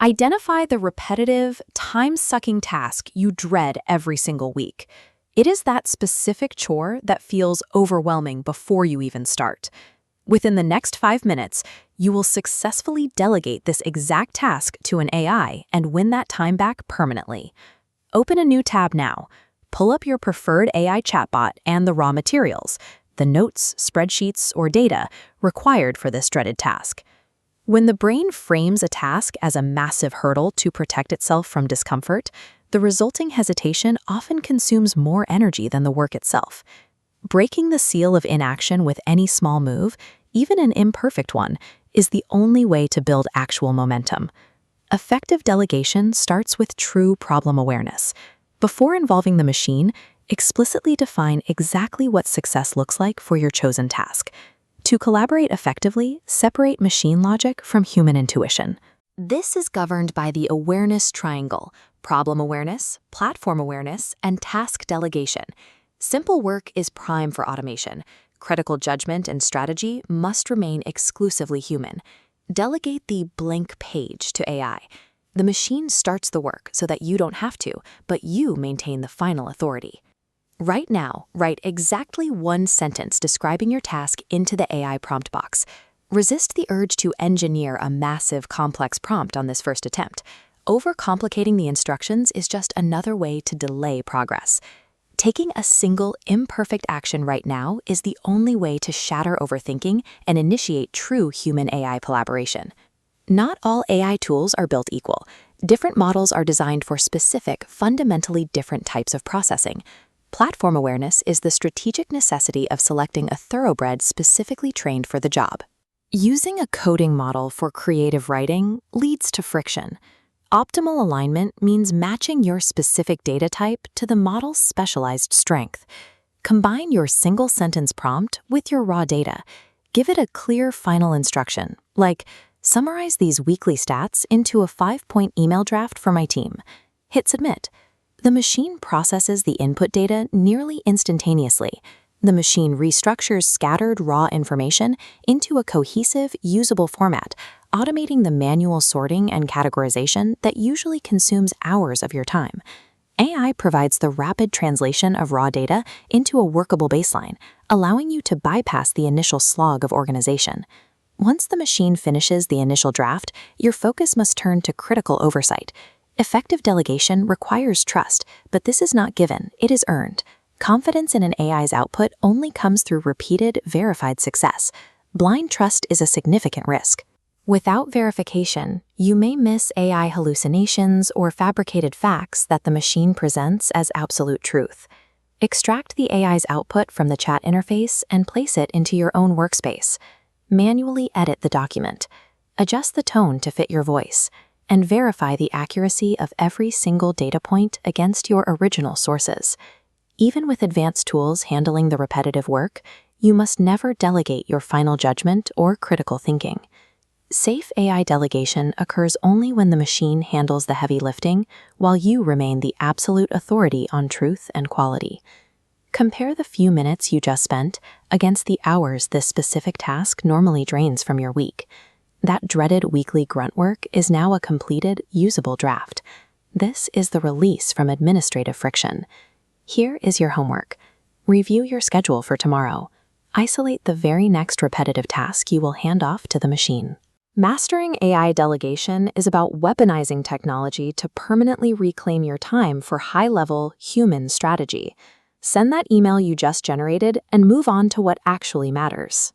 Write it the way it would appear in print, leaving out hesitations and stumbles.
Identify the repetitive, time-sucking task you dread every single week. It is that specific chore that feels overwhelming before you even start. Within the next 5 minutes, you will successfully delegate this exact task to an AI and win that time back permanently. Open a new tab now. Pull up your preferred AI chatbot and the raw materials, the notes, spreadsheets, or data required for this dreaded task. When the brain frames a task as a massive hurdle to protect itself from discomfort, the resulting hesitation often consumes more energy than the work itself. Breaking the seal of inaction with any small move, even an imperfect one, is the only way to build actual momentum. Effective delegation starts with true problem awareness. Before involving the machine, explicitly define exactly what success looks like for your chosen task. To collaborate effectively, separate machine logic from human intuition. This is governed by the awareness triangle: problem awareness, platform awareness, and task delegation. Simple work is prime for automation. Critical judgment and strategy must remain exclusively human. Delegate the blank page to AI. The machine starts the work so that you don't have to, but you maintain the final authority. Right now, write exactly one sentence describing your task into the AI prompt box. Resist the urge to engineer a massive, complex prompt on this first attempt. Overcomplicating the instructions is just another way to delay progress. Taking a single, imperfect action right now is the only way to shatter overthinking and initiate true human-AI collaboration. Not all AI tools are built equal. Different models are designed for specific, fundamentally different types of processing. Platform awareness is the strategic necessity of selecting a thoroughbred specifically trained for the job. Using a coding model for creative writing leads to friction. Optimal alignment means matching your specific data type to the model's specialized strength. Combine your single-sentence prompt with your raw data. Give it a clear final instruction, like, summarize these weekly stats into a 5-point email draft for my team. Hit submit. The machine processes the input data nearly instantaneously. The machine restructures scattered raw information into a cohesive, usable format, automating the manual sorting and categorization that usually consumes hours of your time. AI provides the rapid translation of raw data into a workable baseline, allowing you to bypass the initial slog of organization. Once the machine finishes the initial draft, your focus must turn to critical oversight. Effective delegation requires trust, but this is not given, it is earned. Confidence in an AI's output only comes through repeated, verified success. Blind trust is a significant risk. Without verification, you may miss AI hallucinations or fabricated facts that the machine presents as absolute truth. Extract the AI's output from the chat interface and place it into your own workspace. Manually edit the document. Adjust the tone to fit your voice, and verify the accuracy of every single data point against your original sources. Even with advanced tools handling the repetitive work, you must never delegate your final judgment or critical thinking. Safe AI delegation occurs only when the machine handles the heavy lifting, while you remain the absolute authority on truth and quality. Compare the few minutes you just spent against the hours this specific task normally drains from your week. That dreaded weekly grunt work is now a completed, usable draft. This is the release from administrative friction. Here is your homework. Review your schedule for tomorrow. Isolate the very next repetitive task you will hand off to the machine. Mastering AI delegation is about weaponizing technology to permanently reclaim your time for high-level, human strategy. Send that email you just generated and move on to what actually matters.